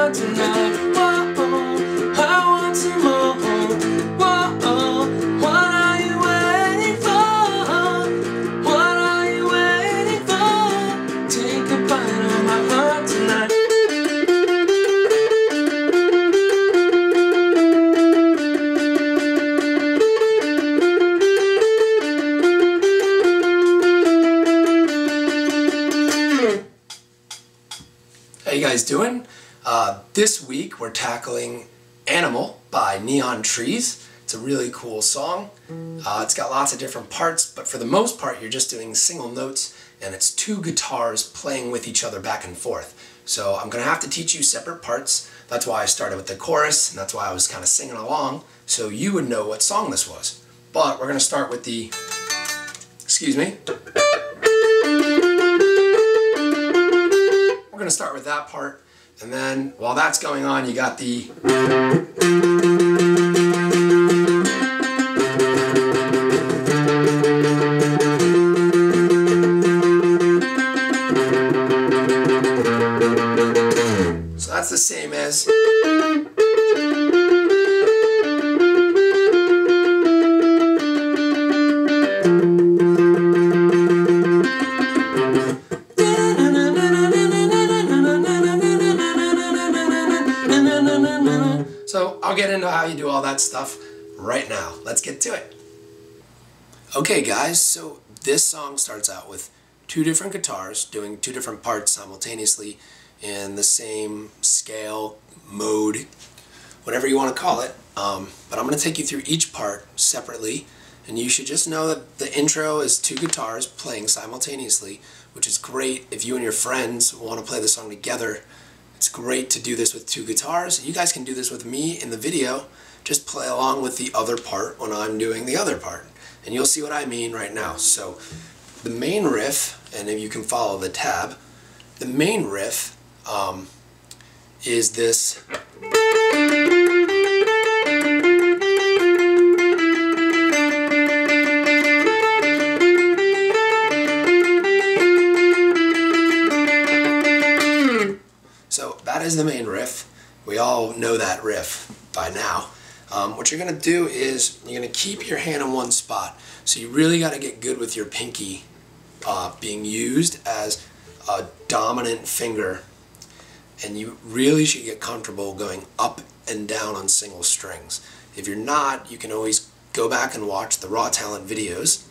heart tonight. Whoa, I want some more. Whoa, what are you waiting for? What are you waiting for? Take a bite of my heart tonight. How you guys doing? This week we're tackling Animal by Neon Trees. It's a really cool song. It's got lots of different parts, but for the most part you're just doing single notes and it's two guitars playing with each other back and forth. So I'm going to have to teach you separate parts. That's why I started with the chorus, and that's why I was kind of singing along, so you would know what song this was. But we're going to start with the, excuse me. We're going to start with that part, and then while that's going on, you got the so that's the same as so I'll get into how you do all that stuff right now. Let's get to it. Okay guys, so this song starts out with two different guitars doing two different parts simultaneously in the same scale, mode, whatever you want to call it. But I'm going to take you through each part separately, and you should just know that the intro is two guitars playing simultaneously, which is great if you and your friends want to play the song together. It's great to do this with two guitars. You guys can do this with me in the video. Just play along with the other part when I'm doing the other part. And you'll see what I mean right now. So the main riff, and if you can follow the tab, the main riff is this. So that is the main riff. We all know that riff by now. What you're going to do is you're going to keep your hand in one spot. So you really got to get good with your pinky being used as a dominant finger. And you really should get comfortable going up and down on single strings. If you're not, you can always go back and watch the Raw Talent videos.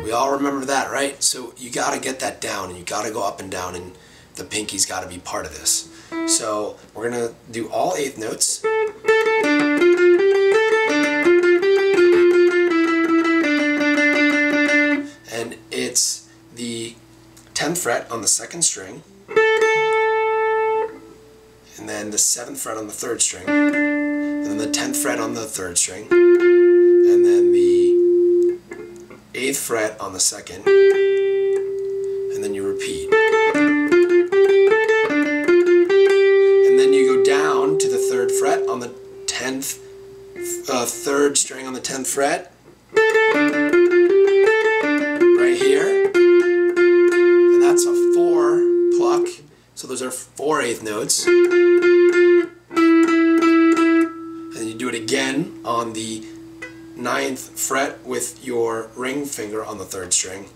We all remember that, right? So you got to get that down, and you got to go up and down, and the pinky's got to be part of this. So we're going to do all eighth notes. And it's the 10th fret on the second string, and then the 7th fret on the 3rd string, and then the 10th fret on the 3rd string, and then the 8th fret on the 2nd, and then you repeat. And then you go down to the 3rd fret on the 10th, 3rd string on the 10th fret, right here, and that's a 4 pluck, so those are 4 eighth notes. And then you do it again on the 9th fret with your ring finger on the 3rd string,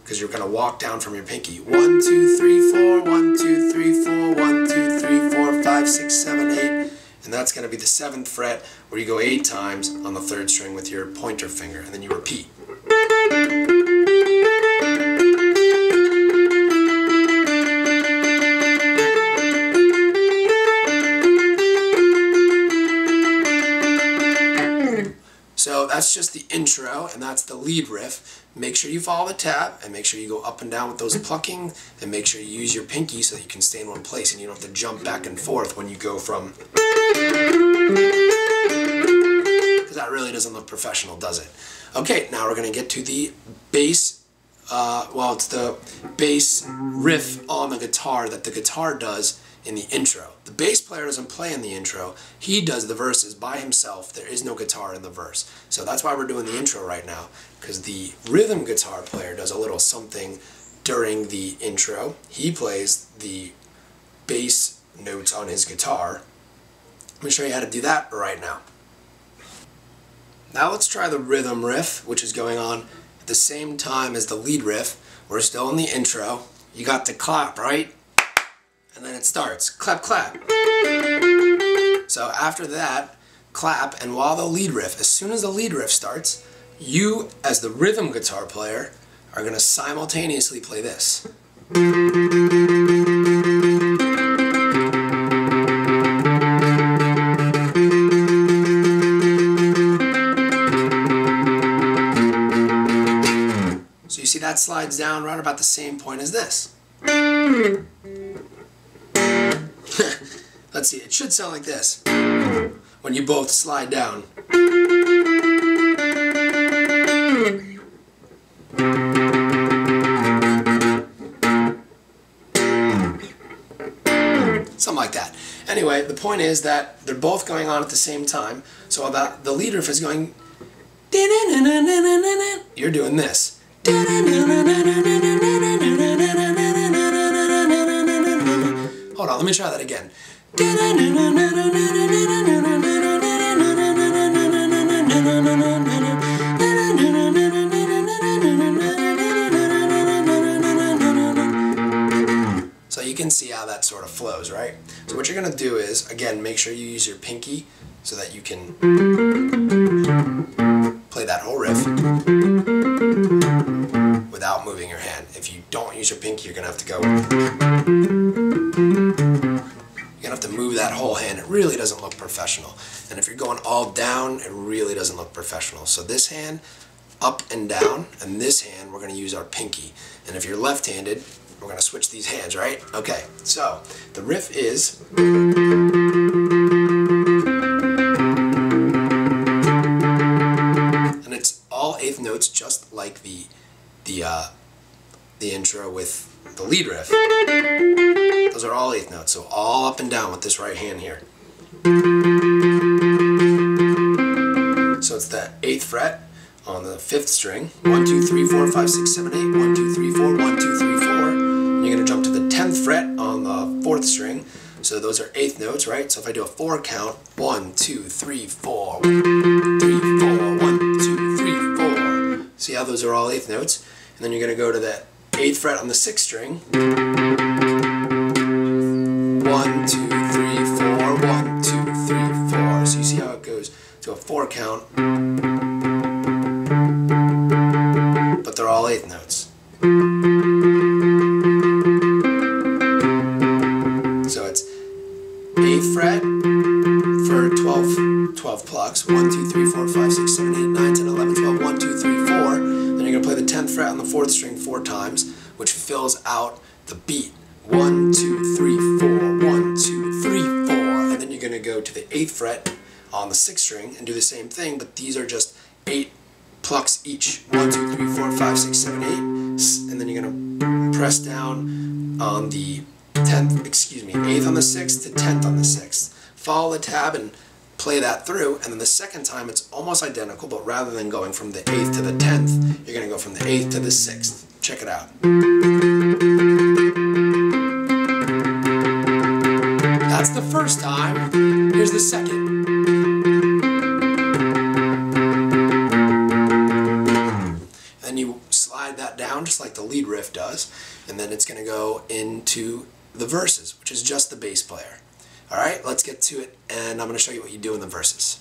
because you're going to walk down from your pinky. 1, 2, 3, 4, 1, 2, 3, 4, 1, 2, 3, 4, 5, 6, 7, 8. And that's going to be the 7th fret, where you go 8 times on the 3rd string with your pointer finger, and then you repeat. So that's just the intro, and that's the lead riff. Make sure you follow the tab, and make sure you go up and down with those plucking, and make sure you use your pinky so that you can stay in one place and you don't have to jump back and forth when you go from... Because that really doesn't look professional, does it? Okay, now we're going to get to the bass, it's the bass riff on the guitar that the guitar does in the intro. The bass player doesn't play in the intro. He does the verses by himself. There is no guitar in the verse. So that's why we're doing the intro right now, because the rhythm guitar player does a little something during the intro. He plays the bass notes on his guitar. I'm going to show you how to do that right now. Now let's try the rhythm riff, which is going on at the same time as the lead riff. We're still in the intro. You got the clap, right? And then it starts. Clap, clap. So after that, clap, and while the lead riff, as soon as the lead riff starts, you, as the rhythm guitar player, are going to simultaneously play this. So you see that slides down right about the same point as this. Let's see, it should sound like this when you both slide down. Something like that. Anyway, the point is that they're both going on at the same time, so the lead riff is going, you're doing this. Hold on, let me try that again. So you can see how that sort of flows, right? So what you're going to do is, again, make sure you use your pinky so that you can play that whole riff without moving your hand. If you don't use your pinky, you're going to have to go... You're going to have to move that whole hand. It really doesn't look professional. And if you're going all down, it really doesn't look professional. So this hand, up and down, and this hand, we're going to use our pinky. And if you're left-handed, we're going to switch these hands, right? Okay, so the riff is... And it's all eighth notes, just like the intro with the lead riff. Those are all eighth notes, so all up and down with this right hand here. So it's the 8th fret on the 5th string. 1, 2, 3, 4, 5, 6, 7, 8. 1, 2, 3, 4, 1, 2, 3, 4. And you're going to jump to the 10th fret on the 4th string. So those are eighth notes, right? So if I do a 4 count, 1, 2, 3, 4, 1, 3, 4, 1, 2, 3, 4. See how those are all eighth notes? And then you're going to go to the 8th fret on the 6th string. 1, 2, 3, 4, 1, 2, 3, 4. So you see how it goes to a 4 count, but they're all eighth notes. So it's 8th fret for 12 plucks. 1, 2, 3, 4, 5, 6, 7, 8, 9, 10, 11, 12. 1, 2, 3, 4. Then you're going to play the 10th fret on the 4th string 4 times, which fills out the beat. 1, 2, 3, 4, 1, 2, 3, 4. And then you're going to go to the 8th fret on the 6th string and do the same thing, but these are just 8 plucks each. 1, 2, 3, 4, 5, 6, 7, 8. And then you're going to press down on the 8th on the 6th to 10th on the 6th. Follow the tab and play that through, and then the second time it's almost identical, but rather than going from the 8th to the 10th, you're going to go from the 8th to the 6th. Check it out. That's the first time. Here's the second. Then you slide that down just like the lead riff does, and then it's going to go into the verses, which is just the bass player. Alright, let's get to it, and I'm going to show you what you do in the verses.